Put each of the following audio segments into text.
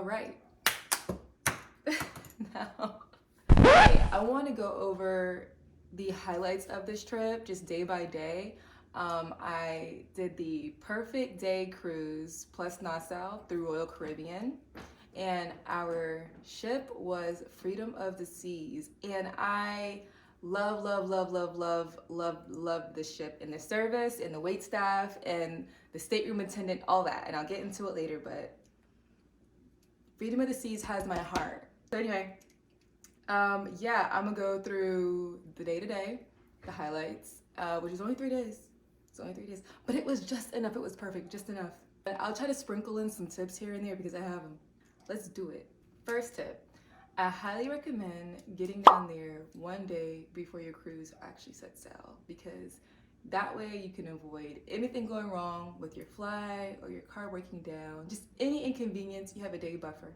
right. Now, okay, I want to go over the highlights of this trip just day by day. I did the perfect day cruise plus Nassau through Royal Caribbean, and our ship was Freedom of the Seas. And I love the ship and the service and the wait staff and the stateroom attendant, all that. And I'll get into it later, but Freedom of the Seas has my heart. So anyway, yeah, I'm gonna go through the day to day, the highlights, which is only 3 days. It's only 3 days, but it was just enough. It was perfect, just enough. But I'll try to sprinkle in some tips here and there because I have them. Let's do it. First tip, I highly recommend getting down there one day before your cruise actually sets sail, because that way you can avoid anything going wrong with your flight or your car breaking down, just any inconvenience. You have a day buffer.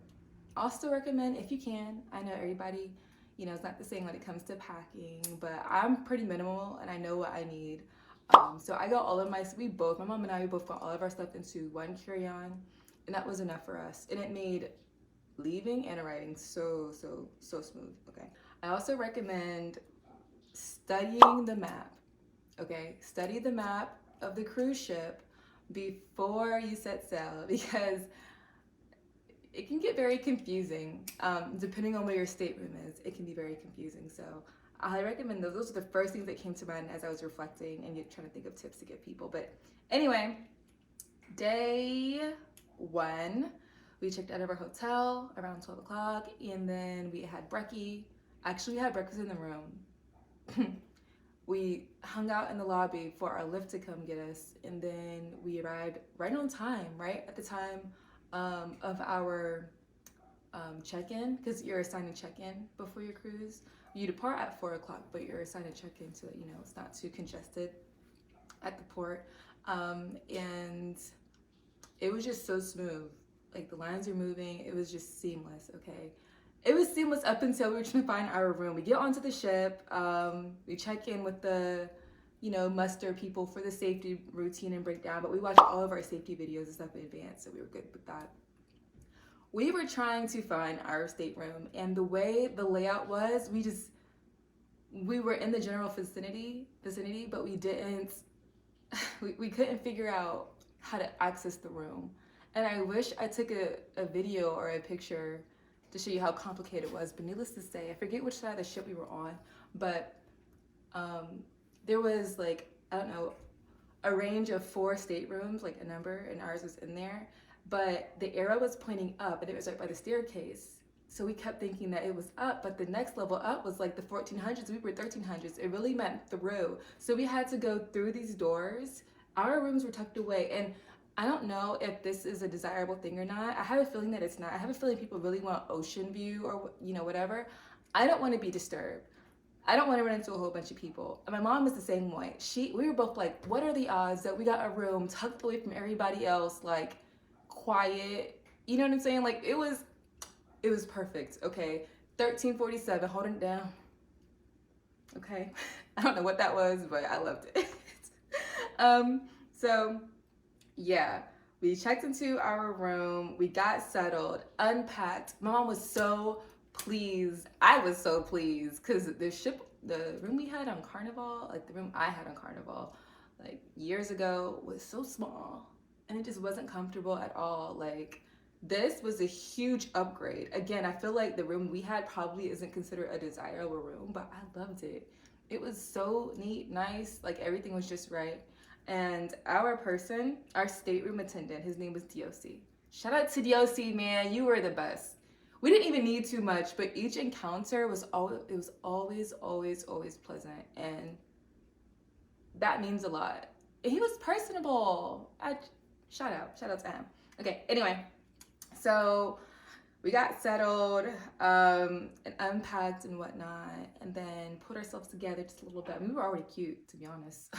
Also recommend, if you can, I know everybody, it's not the same when it comes to packing, but I'm pretty minimal and I know what I need. So I got all of my mom and I, we both got all of our stuff into one carry-on, and that was enough for us. And it made leaving and arriving so smooth. Okay. I also recommend studying the map. Okay, study the map of the cruise ship before you set sail, because it can get very confusing. Depending on where your stateroom is, it can be very confusing. So I highly recommend those. Those are the first things that came to mind as I was reflecting and trying to think of tips to give people. But anyway, day one, we checked out of our hotel around 12 o'clock, and then we had brekkie. Actually, we had breakfast in the room. We hung out in the lobby for our lift to come get us, and then we arrived right on time, right at the time of our check-in, because you're assigned to check-in before your cruise. You depart at 4 o'clock, but you're assigned to check-in so that it's not too congested at the port. And it was just so smooth. Like, the lines are moving. It was just seamless. Okay. It was seamless up until we were trying to find our room. We get onto the ship, we check in with the, muster people for the safety routine and breakdown, but we watched all of our safety videos and stuff in advance, so we were good with that. We were trying to find our stateroom, and the way the layout was, we were in the general vicinity, but we didn't, we couldn't figure out how to access the room. And I wish I took a video or a picture to show you how complicated it was, but needless to say, I forget which side of the ship we were on, but there was, like, I don't know, a range of 4 staterooms, like a number, and ours was in there, but the arrow was pointing up, and it was right by the staircase. So we kept thinking that it was up, but the next level up was like the 1400s. We were 1300s. It really meant through. So we had to go through these doors. Our rooms were tucked away, and I don't know if this is a desirable thing or not. I have a feeling that it's not. I have a feeling people really want ocean view or, whatever. I don't want to be disturbed. I don't want to run into a whole bunch of people. And my mom was the same way. We were both like, what are the odds that we got a room tucked away from everybody else, like, quiet? You know what I'm saying? Like, it was perfect. Okay. 1347, holding it down. Okay. I don't know what that was, but I loved it. So yeah, we checked into our room, we got settled, unpacked. My mom was so pleased. I was so pleased because the room we had on Carnival, like the room I had on Carnival, like years ago, was so small and it just wasn't comfortable at all. Like, this was a huge upgrade. Again, I feel like the room we had probably isn't considered a desirable room, but I loved it. It was so neat, nice, like everything was just right. And our stateroom attendant, his name was DOC. Shout out to DOC, man, you were the best. We didn't even need too much, but each encounter was always pleasant, and that means a lot. And he was personable. Shout out to him. Okay, anyway, so we got settled and unpacked and whatnot, and then put ourselves together just a little bit. I mean, we were already cute, to be honest.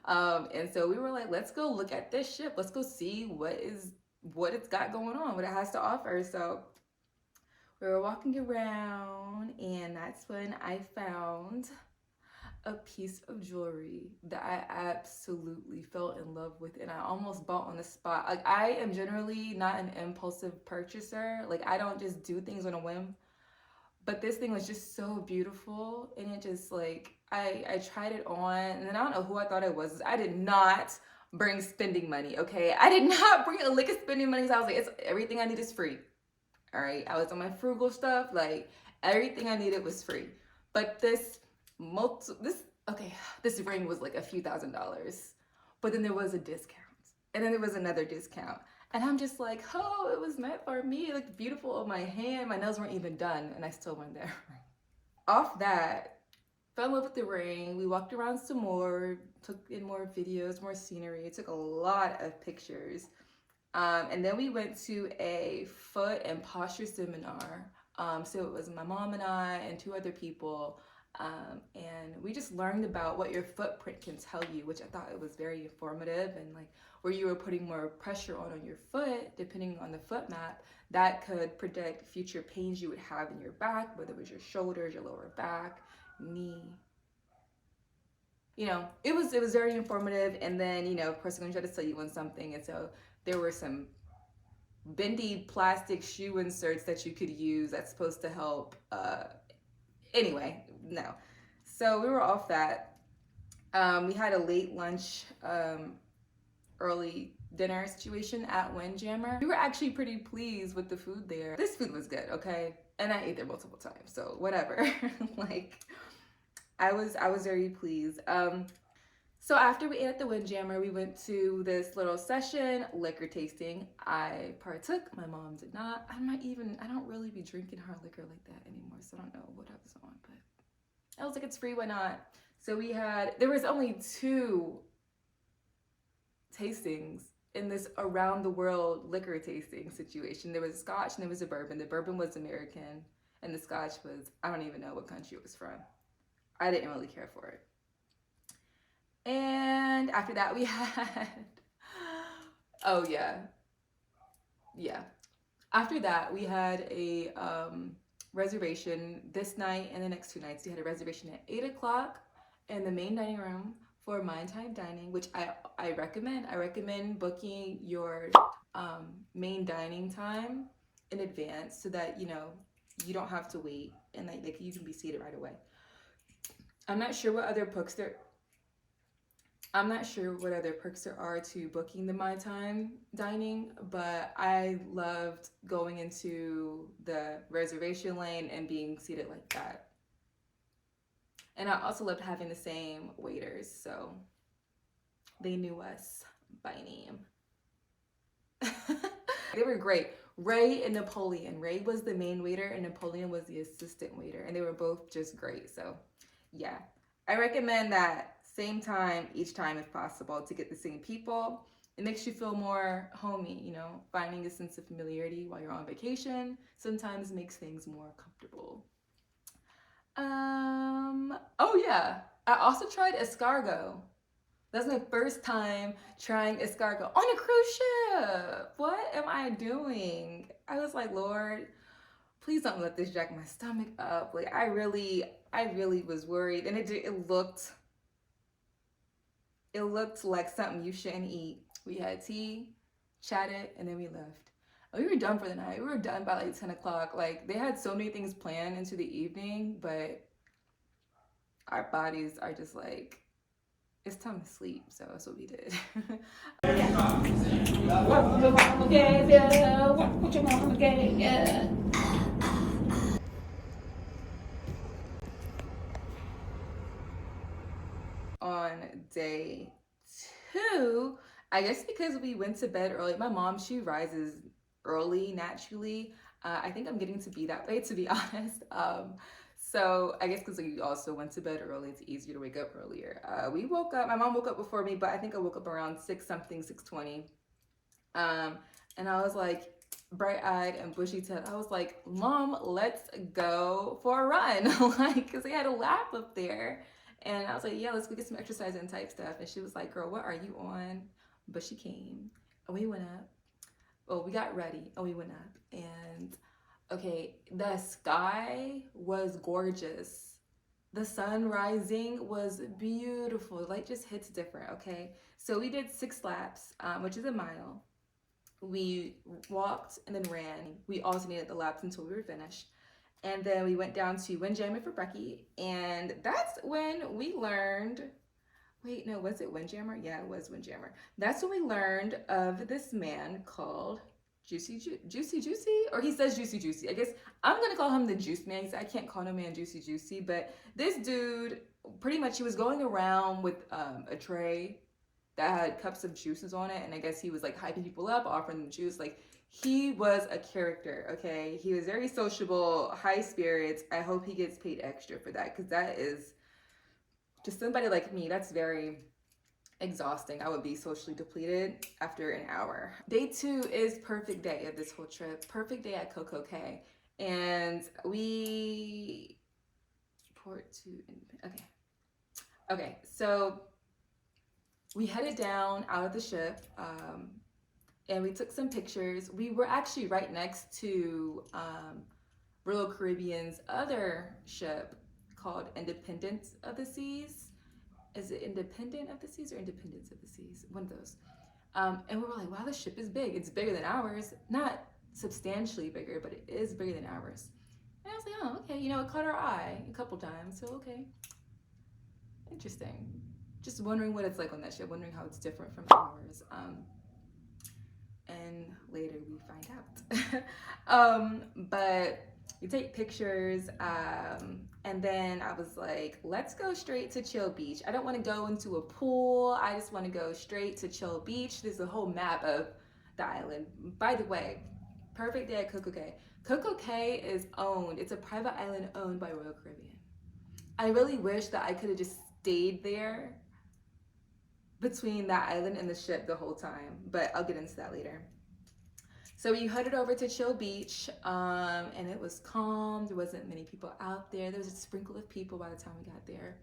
And so we were like, let's go look at this ship. Let's go see what it's got going on, what it has to offer. So we were walking around, and that's when I found a piece of jewelry that I absolutely fell in love with and I almost bought on the spot. Like, I am generally not an impulsive purchaser. Like, I don't just do things on a whim. But this thing was just so beautiful, and it just like I tried it on, and then I don't know who I thought it was. I did not bring spending money, okay? I did not bring a lick of spending money. So I was like, it's everything I need is free. All right. I was on my frugal stuff, like everything I needed was free. But this ring was like a few $1,000s. But then there was a discount. And then there was another discount. And I'm just like, oh, it was meant for me. It looked beautiful on my hand. My nails weren't even done, and I still went there. Off that, fell in love with the ring. We walked around some more, took in more videos, more scenery. Took a lot of pictures. And then we went to a foot and posture seminar. So it was my mom and I and 2 other people. And we just learned about what your footprint can tell you, which I thought it was very informative, and like where you were putting more pressure on your foot, depending on the foot map, that could predict future pains you would have in your back, whether it was your shoulders, your lower back, knee. You know, it was very informative. And then, you know, of course, I'm gonna try to sell you on something. And so there were some bendy plastic shoe inserts that you could use that's supposed to help. Anyway, no. So we were off that. We had a late lunch, early dinner situation at Windjammer. We were actually pretty pleased with the food there. This food was good, okay? And I ate there multiple times, so whatever. Like, I was very pleased. So after we ate at the Windjammer, we went to this little session, liquor tasting. I partook, my mom did not. I don't really be drinking hard liquor like that anymore, so I don't know what I was on, but I was like, it's free, why not? So there was only 2 tastings in this around the world liquor tasting situation. There was a Scotch and there was a bourbon. The bourbon was American and the Scotch was, I don't even know what country it was from. I didn't really care for it. And after that we had, after that we had a reservation this night and the next 2 nights. We had a reservation at 8 o'clock in the main dining room for Mind Time Dining, which I recommend. I recommend booking your main dining time in advance so that, you know, you don't have to wait and like you can be seated right away. I'm not sure what other perks there are to booking the My Time Dining, but I loved going into the reservation lane and being seated like that. And I also loved having the same waiters, so they knew us by name. They were great. Ray and Napoleon. Ray was the main waiter and Napoleon was the assistant waiter, and they were both just great. So yeah, I recommend that same time each time if possible to get the same people. It makes you feel more homey, you know, finding a sense of familiarity while you're on vacation sometimes makes things more comfortable. Oh yeah, I also tried escargot. That's my first time trying escargot on a cruise ship. What am I doing? I was like, Lord, please don't let this jack my stomach up. Like, I really was worried, and it looked like something you shouldn't eat. We had tea, chatted, and then we left. We were done for the night. We were done by like 10 o'clock. Like, they had so many things planned into the evening, but our bodies are just like, it's time to sleep. So that's what we did. On day 2, I guess because we went to bed early. My mom, she rises early naturally. I think I'm getting to be that way, to be honest. So I guess because we also went to bed early, it's easier to wake up earlier. We woke up, my mom woke up before me, but I think I woke up around 6:20. And I was like, bright-eyed and bushy-tailed. I was like, Mom, let's go for a run. Like, because they had a lap up there. And I was like, yeah, let's go get some exercise and type stuff. And she was like, girl, what are you on? But she came and we went up. Well, we got ready and we went up. And okay, the sky was gorgeous. The sun rising was beautiful. The light just hits different, okay? So we did 6 laps, which is a mile. We walked and then ran. We alternated the laps until we were finished. And then we went down to Windjammer for brekkie. And that's when we learned, wait, no, was it Windjammer? Yeah, it was Windjammer. That's when we learned of this man called Juicy, or he says Juicy. I guess I'm gonna call him the Juice Man because I can't call no man Juicy. But this dude, pretty much, he was going around with a tray that had cups of juices on it, and I guess he was like hyping people up, offering them juice. Like, he was a character, okay? He was very sociable, high spirits. I hope he gets paid extra for that, because that is, to somebody like me, that's very exhausting. I would be socially depleted after an hour. Day 2 is perfect day of this whole trip. Perfect day at CocoCay. And we port to, okay, so we headed down out of the ship, and we took some pictures. We were actually right next to Royal Caribbean's other ship called Independence of the Seas. Is it Independent of the Seas or Independence of the Seas? One of those. And we were like, wow, this ship is big. It's bigger than ours. Not substantially bigger, but it is bigger than ours. And I was like, oh, okay. You know, it caught our eye a couple times. So, okay. Interesting. Just wondering what it's like on that ship. Wondering how it's different from ours. And later we find out. But we take pictures, and then I was like, let's go straight to Chill Beach. I don't want to go into a pool. I just want to go straight to Chill Beach. There's a whole map of the island. By the way, perfect day at CocoCay. CocoCay is owned, it's a private island owned by Royal Caribbean. I really wish that I could have just stayed there between that island and the ship the whole time, but I'll get into that later. So we headed over to Chill Beach, and it was calm. There wasn't many people out there. There was a sprinkle of people by the time we got there.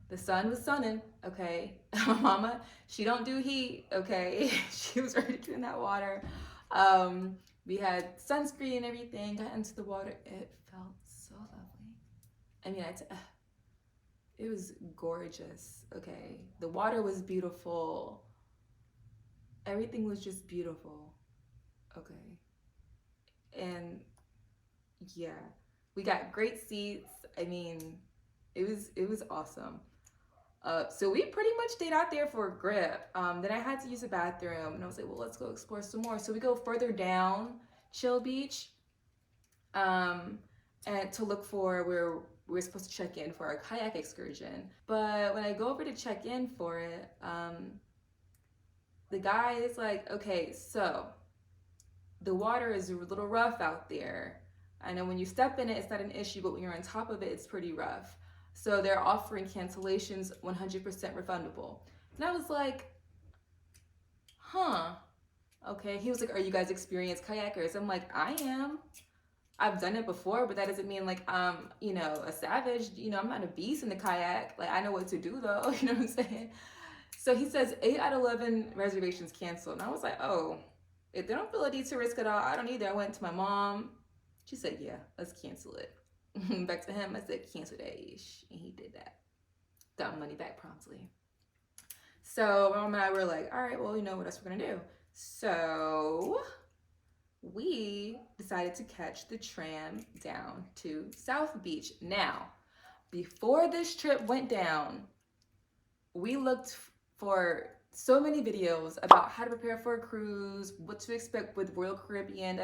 The sun was sunning, okay? My mama, she don't do heat, okay? She was already in that water. We had sunscreen and everything, got into the water. It felt so lovely. I mean, it was gorgeous, okay? The water was beautiful. Everything was just beautiful. Okay, and yeah, we got great seats. I mean, it was awesome. So we pretty much stayed out there for a grip. Then I had to use the bathroom, and I was like, well, let's go explore some more. So we go further down Chill Beach, and to look for where we're supposed to check in for our kayak excursion. But when I go over to check in for it, the guy is like, okay, so the water is a little rough out there. I know when you step in it, it's not an issue, but when you're on top of it, it's pretty rough. So they're offering cancellations 100% refundable. And I was like, huh, okay. He was like, are you guys experienced kayakers? I'm like, I am. I've done it before, but that doesn't mean like I'm, you know, a savage. You know, I'm not a beast in the kayak. Like, I know what to do though, you know what I'm saying? So he says 8 out of 11 reservations canceled. And I was like, oh, if they don't feel a need to risk it all, I don't either. I went to my mom. She said, yeah, let's cancel it. Back to him, I said, cancel that ish. And he did that. Got my money back promptly. So my mom and I were like, all right, well, you know what else we're going to do? So we decided to catch the tram down to South Beach. Now, before this trip went down, we looked for so many videos about how to prepare for a cruise, what to expect with Royal Caribbean,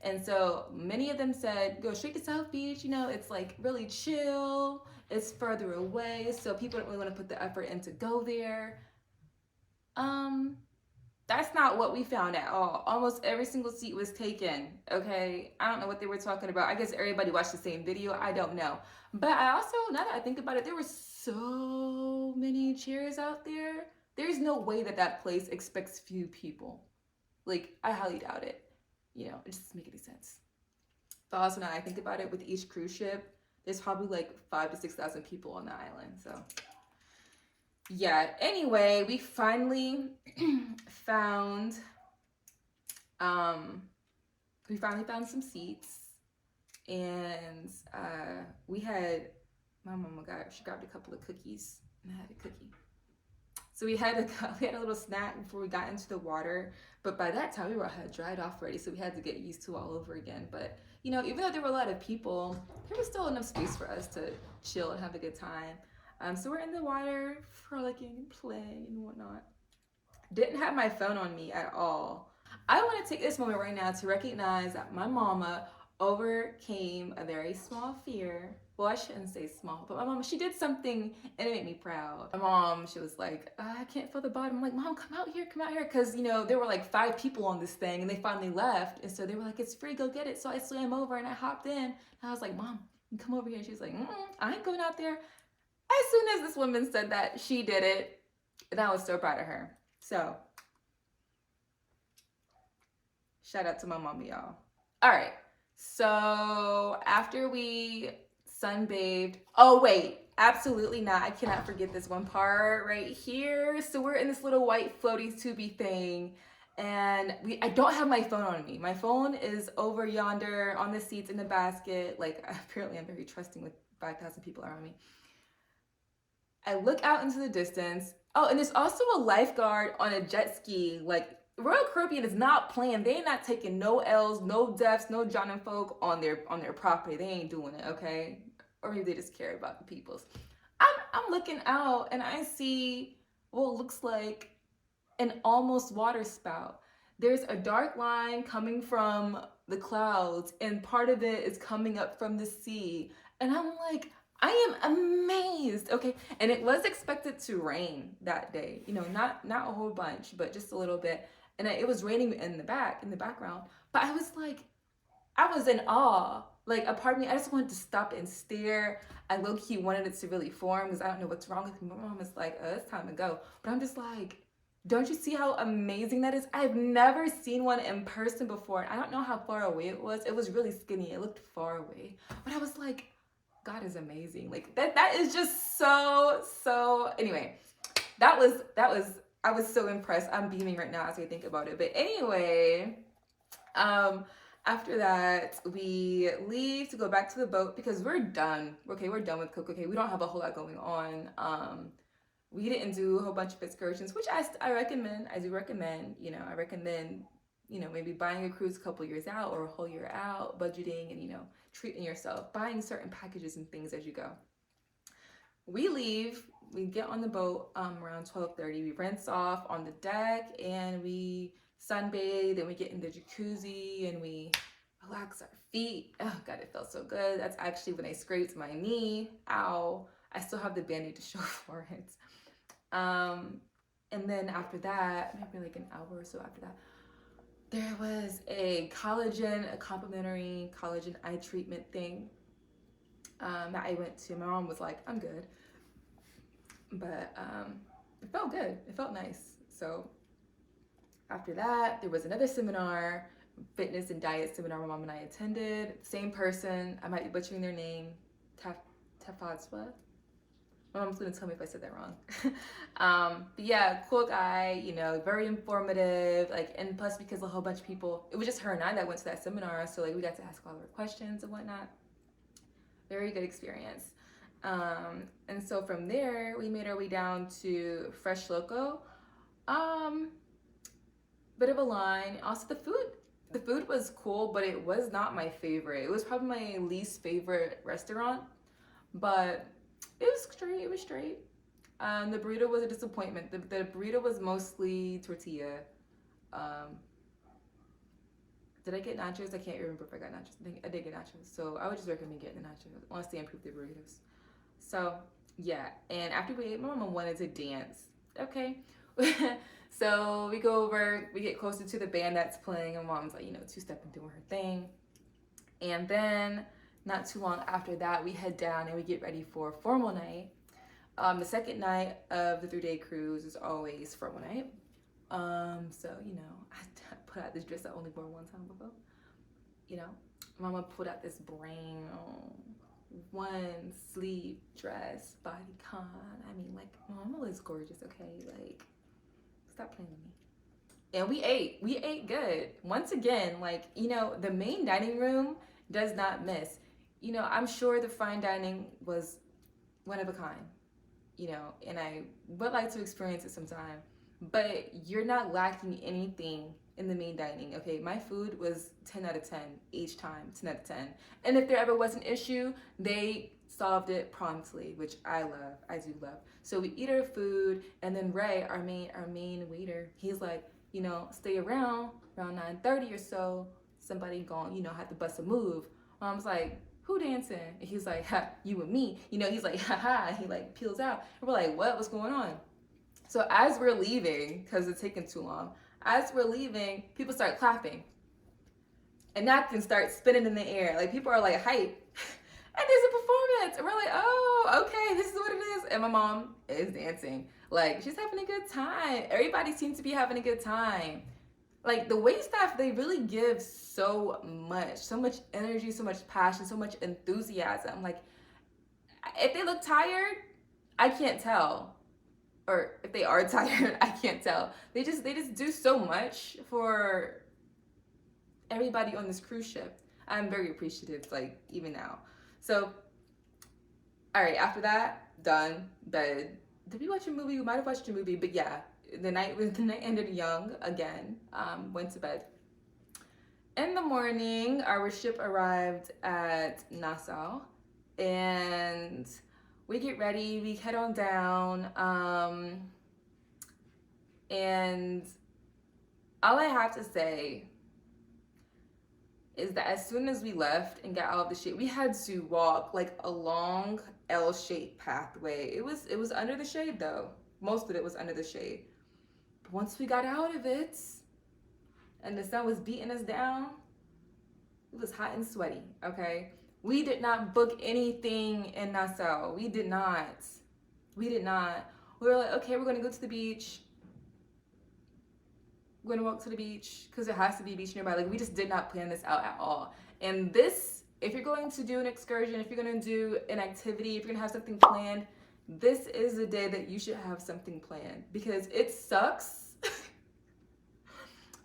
And so many of them said, go straight to South Beach. You know, it's like really chill. It's further away. So people don't really want to put the effort in to go there. That's not what we found at all. Almost every single seat was taken, okay? I don't know what they were talking about. I guess everybody watched the same video. I don't know. But I also, now that I think about it, there were so many chairs out there. There's no way that that place expects few people. Like, I highly doubt it. You know, it just doesn't make any sense. But also now I think about it, with each cruise ship, there's probably like 5,000 to 6,000 people on the island. So yeah, anyway, we finally found some seats, and we had My mama she grabbed a couple of cookies and I had a cookie. So we had a little snack before we got into the water, but by that time we had dried off already, so we had to get used to it all over again. But you know, even though there were a lot of people, there was still enough space for us to chill and have a good time. So we're in the water, frolicking and playing and whatnot. Didn't have my phone on me at all. I want to take this moment right now to recognize that my mama overcame a very small fear. Well, I shouldn't say small, but my mom, she did something and it made me proud. My mom, she was like, I can't feel the bottom. I'm like, Mom, come out here. Because, you know, there were like 5 people on this thing and they finally left. And so they were like, it's free, go get it. So I swam over and I hopped in. And I was like, Mom, you come over here. And she was like, I ain't going out there. As soon as this woman said that, she did it. And I was so proud of her. So, shout out to my mama, y'all. All right. So after we sunbathed, oh wait, absolutely not. I cannot forget this one part right here. So we're in this little white floaty tubey thing, and I don't have my phone on me. My phone is over yonder on the seats in the basket. Like, apparently I'm very trusting with 5,000 people around me. I look out into the distance. Oh, and there's also a lifeguard on a jet ski. Like, Royal Caribbean is not playing. They ain't not taking no L's, no deaths, no John and folk on their property. They ain't doing it, okay? Or maybe they just care about the peoples. I'm looking out and I see what looks like an almost water spout. There's a dark line coming from the clouds and part of it is coming up from the sea. And I'm like, I am amazed, okay? And it was expected to rain that day. You know, not a whole bunch, but just a little bit. And it was raining in the background. But I was like, I was in awe. Like, a part of me, I just wanted to stop and stare. I low-key wanted it to really form because I don't know what's wrong with me. My mom is like, oh, it's time to go. But I'm just like, don't you see how amazing that is? I've never seen one in person before. I don't know how far away it was. It was really skinny. It looked far away. But I was like, God is amazing. Like, that is just so, anyway, that was, I was so impressed. I'm beaming right now as I think about it. But anyway, after that, we leave to go back to the boat because we're done. Okay, we're done with CocoCay. We don't have a whole lot going on. We didn't do a whole bunch of excursions, which I recommend. I do recommend, you know, maybe buying a cruise a couple years out or a whole year out, budgeting and, you know, treating yourself, buying certain packages and things as you go. We leave, we get on the boat around 12:30. We rinse off on the deck and we sunbathe and we get in the jacuzzi and we relax our feet. Oh God, it felt so good. That's actually when I scraped my knee. Ow. I still have the band-aid to show for it. And then after that, maybe like an hour or so after that, there was a complimentary collagen eye treatment thing that I went to. My mom was like, I'm good. But it felt good. It felt nice. So after that, there was another seminar, fitness and diet seminar my mom and I attended. Same person. I might be butchering their name. Tafadzwa. My mom's gonna tell me if I said that wrong. But yeah, cool guy, you know, very informative, like, and plus because a whole bunch of people, it was just her and I that went to that seminar, so like we got to ask all of our questions and whatnot. Very good experience. And so from there, we made our way down to Fresh Loco. Bit of a line. Also the food was cool, but it was not my favorite. It was probably my least favorite restaurant, but it was straight. The burrito was a disappointment. The burrito was mostly tortilla. Did I get nachos? I can't remember if I got nachos. I did get nachos. So I would just recommend getting the nachos. Honestly, improve the burritos. So yeah, and after we ate, my mom wanted to dance. Okay. So we go over, we get closer to the band that's playing, and mom's like, you know, two-stepping doing her thing. And then not too long after that, we head down and we get ready for formal night. The second night of the 3-day cruise is always formal night. So, you know, I put out this dress I only wore one time before. You know, mama put out this brown one sleeve dress, bodycon. I mean, like, mama looks gorgeous, okay? Like, stop playing with me. And we ate good. Once again, like, you know, the main dining room does not miss. You know, I'm sure the fine dining was one of a kind, you know, and I would like to experience it sometime. But you're not lacking anything in the main dining. Okay, my food was 10 out of 10 each time, 10 out of 10. And if there ever was an issue, they solved it promptly, which I love. I do love. So we eat our food, and then Ray, our main waiter, he's like, you know, stay around 9:30 or so. Somebody going, you know, have to bust a move. Mom's like, who dancing? And he's like, ha, you and me. You know, he's like, ha ha. And he like peels out. And we're like, what? What's going on? So as we're leaving, because it's taking too long, as we're leaving, people start clapping. And napkins start spinning in the air. Like, people are like hype. And there's a performance. And we're like, oh, okay, this is what it is. And my mom is dancing. Like, she's having a good time. Everybody seems to be having a good time. Like, the wait staff, they really give so much energy, so much passion, so much enthusiasm. Like, if they look tired, I can't tell. Or if they are tired, I can't tell. They just do so much for everybody on this cruise ship. I'm very appreciative, like, even now. So, all right, after that, done, bed. Did we watch a movie? We might have watched a movie, but yeah, the night ended young again. Went to bed. In the morning, our ship arrived at Nassau, and we get ready, we head on down, and all I have to say is that as soon as we left and got out of the ship, we had to walk like a long L-shaped pathway. It was under the shade though. Most of it was under the shade. But once we got out of it and the sun was beating us down, it was hot and sweaty, okay? We did not book anything in Nassau. We did not. We were like, okay, we're gonna go to the beach. We're gonna walk to the beach because there has to be a beach nearby. Like, we just did not plan this out at all. And this, if you're going to do an excursion, if you're gonna do an activity, if you're gonna have something planned, this is the day that you should have something planned, because it sucks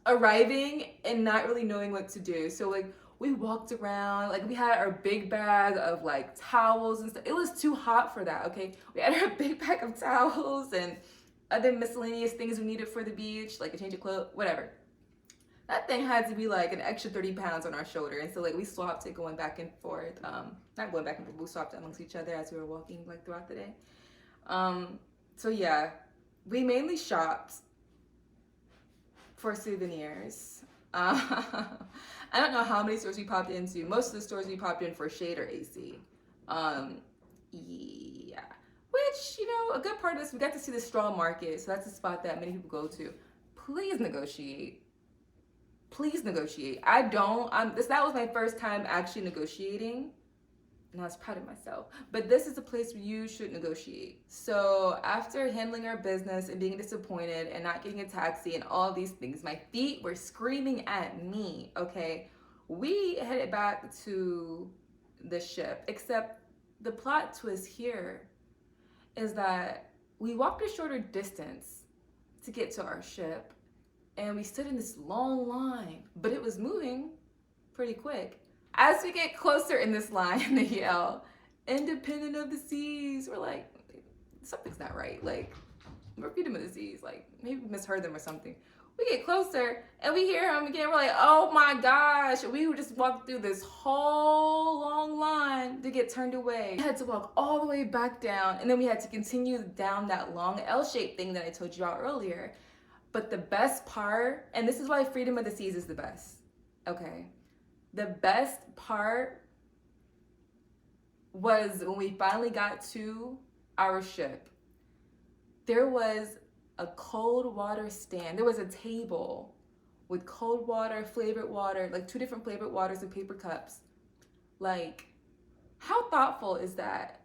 arriving and not really knowing what to do. So like, we walked around, like, we had our big bag of like towels and stuff. It was too hot for that, okay? We had our big bag of towels and other miscellaneous things we needed for the beach, like a change of clothes, whatever. That thing had to be like an extra 30 pounds on our shoulder. And so like, we swapped it going back and forth. Not going back and forth, we swapped it amongst each other as we were walking like throughout the day. So yeah, we mainly shopped for souvenirs. I don't know how many stores we popped into. Most of the stores we popped in for shade or AC. Yeah. Which, you know, a good part of this, we got to see the straw market. So that's a spot that many people go to. Please negotiate. Please negotiate. That was my first time actually negotiating. And I was proud of myself. But this is a place where you should negotiate. So after handling our business and being disappointed and not getting a taxi and all these things, my feet were screaming at me, okay? We headed back to the ship, except the plot twist here is that we walked a shorter distance to get to our ship, and we stood in this long line, but it was moving pretty quick. As we get closer in this line, they yell, "Independent of the seas." We're like, something's not right. Like, we're Freedom of the Seas. Like, maybe we misheard them or something. We get closer and we hear him again. We're like, oh my gosh. We just walked through this whole long line to get turned away. We had to walk all the way back down, and then we had to continue down that long L-shaped thing that I told you about earlier. But the best part, and this is why Freedom of the Seas is the best, okay? The best part was when we finally got to our ship. There was a cold water stand. There was a table with cold water, flavored water, like 2 different flavored waters in paper cups. Like, how thoughtful is that?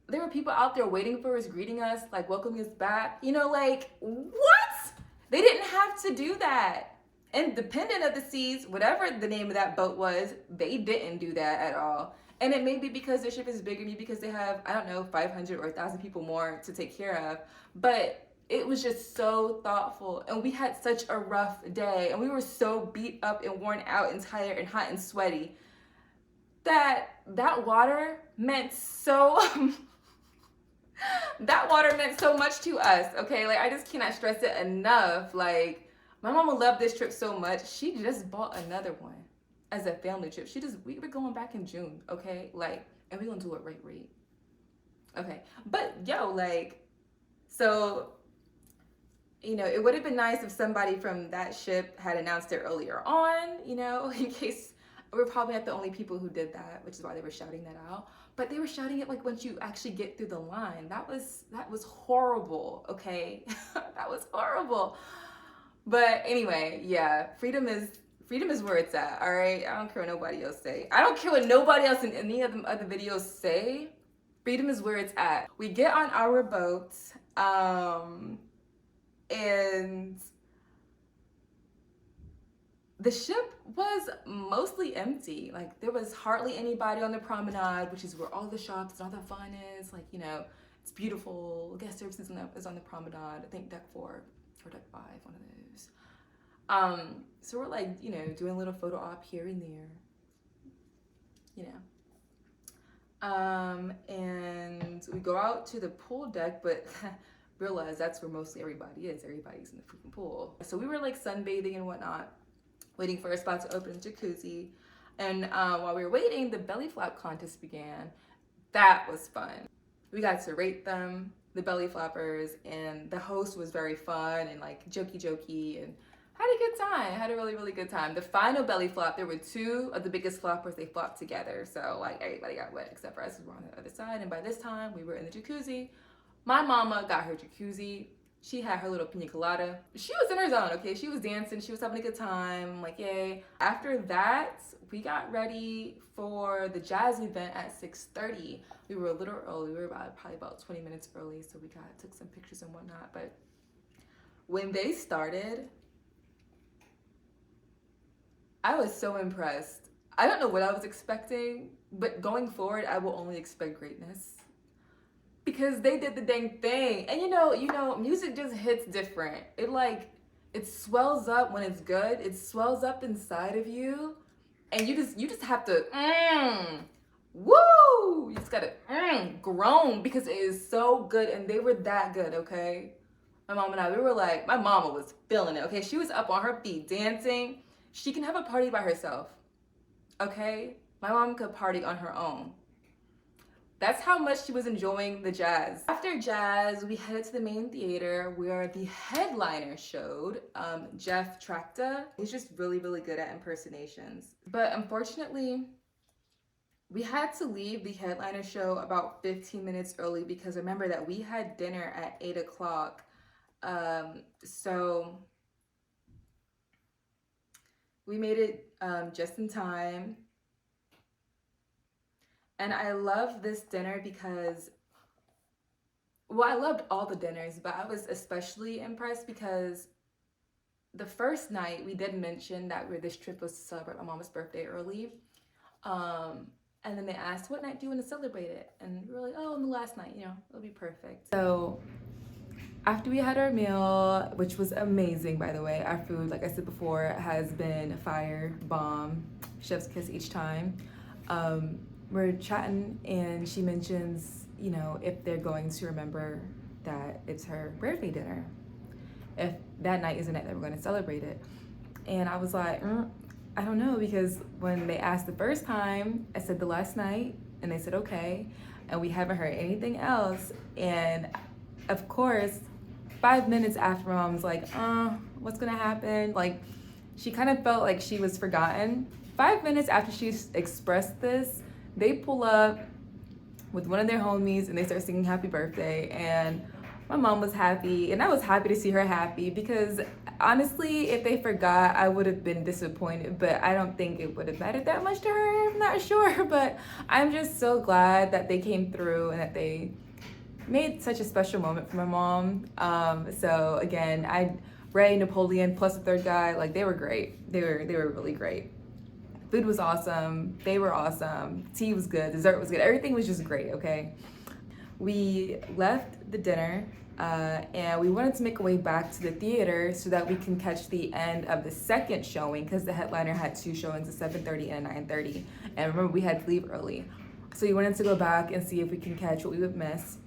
There were people out there waiting for us, greeting us, like welcoming us back. You know, like, what? They didn't have to do that. Independent of the Seas, whatever the name of that boat was, they didn't do that at all. And it may be because their ship is bigger, maybe because they have, I don't know, 500 or 1,000 people more to take care of. But it was just so thoughtful. And we had such a rough day. And we were so beat up and worn out and tired and hot and sweaty. that water meant so that water meant so much to us, okay? Like, I just cannot stress it enough. Like, my mama loved this trip so much, she just bought another one as a family trip. We were going back in June, okay? Like, and we gonna do it right. Okay, but yo, like, so, you know, it would have been nice if somebody from that ship had announced it earlier on, you know, in case we're probably not the only people who did that, which is why they were shouting that out. But they were shouting it like once you actually get through the line. That was horrible, okay? That was horrible. But anyway, yeah, freedom is where it's at, all right? I don't care what nobody else say. I don't care what nobody else in any of the other videos say. Freedom is where it's at. We get on our boat, and the ship was mostly empty. Like, there was hardly anybody on the promenade, which is where all the shops and all the fun is. Like, you know, it's beautiful. Guest services is on the promenade. I think deck 4 or deck 5, one of those. So we're like, you know, doing a little photo op here and there, you know. And we go out to the pool deck, but realize that's where mostly everybody is. Everybody's in the freaking pool. So we were like sunbathing and whatnot, waiting for a spot to open in the jacuzzi. And while we were waiting, the belly flap contest began. That was fun. We got to rate them, the belly flappers, and the host was very fun and like jokey, and had a good time. Had a really good time. The final belly flap, there were 2 of the biggest flappers. They flopped together, so like everybody got wet except for us, who were on the other side. And by this time, we were in the jacuzzi. My mama got her jacuzzi. She had her little pina colada. She was in her zone, okay? She was dancing. She was having a good time. Like, yay. After that, we got ready for the jazz event at 6:30. We were a little early. We were probably about 20 minutes early, so we took some pictures and whatnot. But when they started, I was so impressed. I don't know what I was expecting, but going forward, I will only expect greatness. Because they did the dang thing. And you know, music just hits different. It swells up when it's good. It swells up inside of you. And you just have to, woo! You just gotta, groan, because it is so good. And they were that good, okay? My mom and I, we were like, my mama was feeling it, okay? She was up on her feet dancing. She can have a party by herself, okay? My mom could party on her own. That's how much she was enjoying the jazz. After jazz, we headed to the main theater where the headliner showed, Jeff Tracta. He's just really good at impersonations. But unfortunately, we had to leave the headliner show about 15 minutes early because remember that we had dinner at 8 o'clock. So we made it just in time. And I love this dinner because, well, I loved all the dinners, but I was especially impressed because the first night we did mention that this trip was to celebrate my mama's birthday early. And then they asked, what night do you want to celebrate it? And we were like, oh, on the last night, you know, it'll be perfect. So after we had our meal, which was amazing, by the way, our food, like I said before, has been fire, bomb, chef's kiss each time. We're chatting and she mentions, you know, if they're going to remember that it's her birthday dinner, if that night is the night that we're going to celebrate it. And I was like, I don't know, because when they asked the first time, I said the last night, and they said okay, and we haven't heard anything else. And of course, 5 minutes after, Mom was like, what's gonna happen? Like, she kind of felt like she was forgotten. 5 minutes after she expressed this, they pull up with one of their homies and they start singing happy birthday, and my mom was happy and I was happy to see her happy, because honestly, if they forgot, I would have been disappointed, but I don't think it would have mattered that much to her. I'm not sure, but I'm just so glad that they came through and that they made such a special moment for my mom. So again, Ray, Napoleon, plus the third guy, like, they were great. They were really great. Food was awesome. They were awesome. Tea was good. Dessert was good. Everything was just great, okay? We left the dinner and we wanted to make our way back to the theater so that we can catch the end of the second showing, because the headliner had 2 showings, a 7:30 and a 9:30. And remember, we had to leave early. So we wanted to go back and see if we can catch what we would miss.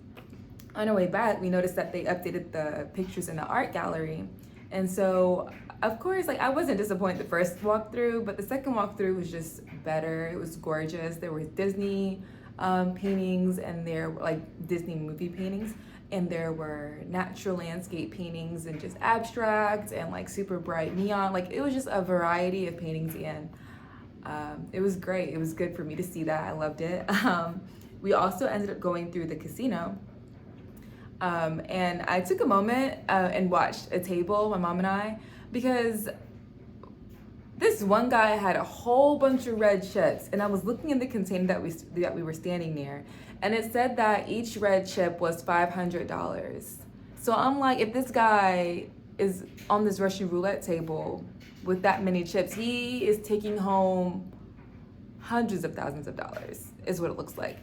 On our way back, we noticed that they updated the pictures in the art gallery. And so, of course, like, I wasn't disappointed the first walkthrough, but the second walkthrough was just better. It was gorgeous. There were Disney paintings, and there were like Disney movie paintings, and there were natural landscape paintings and just abstract and like super bright neon. Like, it was just a variety of paintings, and it was great. It was good for me to see that. I loved it. We also ended up going through the casino. And I took a moment and watched a table, my mom and I, because this one guy had a whole bunch of red chips, and I was looking in the container that we were standing near, and it said that each red chip was $500. So I'm like, if this guy is on this Russian roulette table with that many chips, he is taking home hundreds of thousands of dollars, is what it looks like.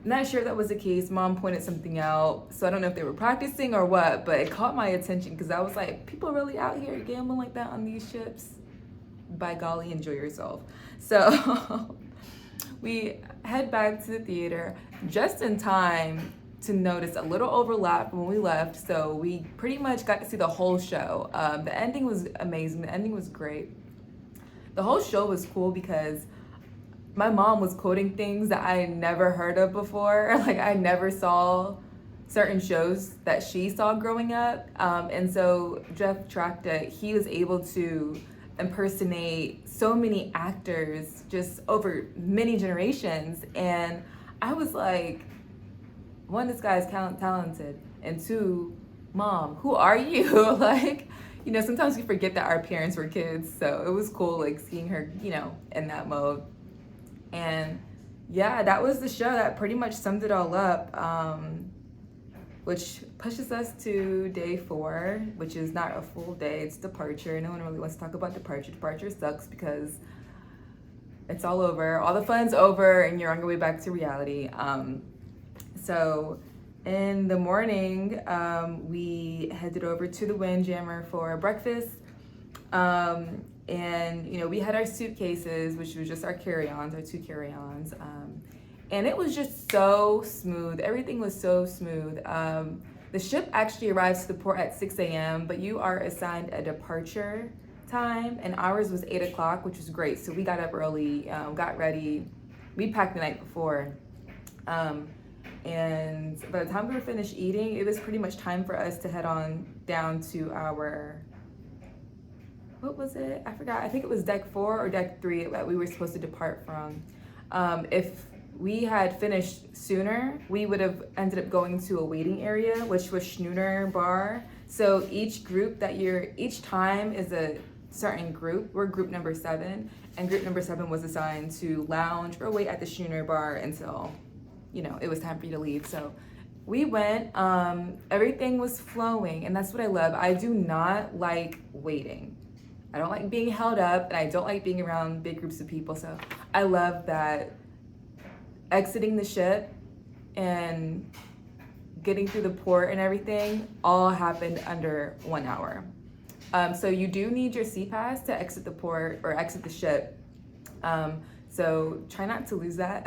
Not sure if that was the case. Mom pointed something out, so I don't know if they were practicing or what, but it caught my attention because I was like, people really out here gambling like that on these chips? By golly, enjoy yourself. So we head back to the theater just in time to notice a little overlap when we left, so we pretty much got to see the whole show. The ending was amazing. The ending was great. The whole show was cool because my mom was quoting things that I had never heard of before. Like, I never saw certain shows that she saw growing up. And so Jeff Trachta, he was able to impersonate so many actors just over many generations. And I was like, one, this guy is talented. And 2, Mom, who are you? Like, you know, sometimes we forget that our parents were kids. So it was cool, like, seeing her, you know, in that mode. And yeah, that was the show that pretty much summed it all up, which pushes us to day 4, which is not a full day, it's departure. No one really wants to talk about departure. Departure sucks because it's all over, all the fun's over, and you're on your way back to reality. So in the morning, we headed over to the Windjammer for breakfast. And, you know, we had our suitcases, which was just our carry-ons, our 2 carry-ons. And it was just so smooth. Everything was so smooth. The ship actually arrives to the port at 6 a.m., but you are assigned a departure time, and ours was 8 o'clock, which was great. So we got up early, got ready. We packed the night before. And by the time we were finished eating, it was pretty much time for us to head on down to our, what was it? I forgot. I think it was deck 4 or deck 3 that we were supposed to depart from. If we had finished sooner, we would have ended up going to a waiting area, which was Schnooner Bar. So each time is a certain group. We're group number 7, and group number 7 was assigned to lounge or wait at the Schnooner Bar until, you know, it was time for you to leave. So we went, everything was flowing, and that's what I love. I do not like waiting. I don't like being held up, and I don't like being around big groups of people. So I love that exiting the ship and getting through the port and everything all happened under 1 hour. So you do need your sea pass to exit the port or exit the ship. So try not to lose that.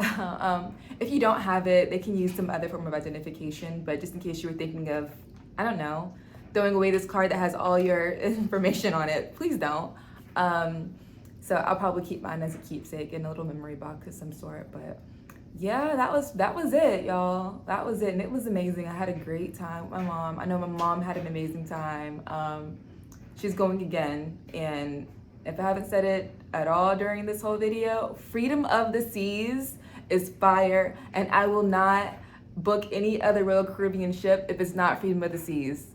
If you don't have it, they can use some other form of identification, but just in case you were thinking of, I don't know, throwing away this card that has all your information on it, please don't. So I'll probably keep mine as a keepsake in a little memory box of some sort. But yeah, that was it, y'all. That was it, and it was amazing. I had a great time with my mom. I know my mom had an amazing time. She's going again, and if I haven't said it at all during this whole video, Freedom of the Seas is fire, and I will not book any other Royal Caribbean ship if it's not Freedom of the Seas.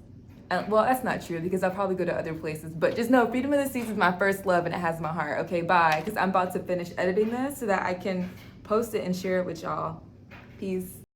Well, that's not true because I'll probably go to other places, but just know Freedom of the Seas is my first love and it has my heart. Okay, bye, because I'm about to finish editing this so that I can post it and share it with y'all. Peace.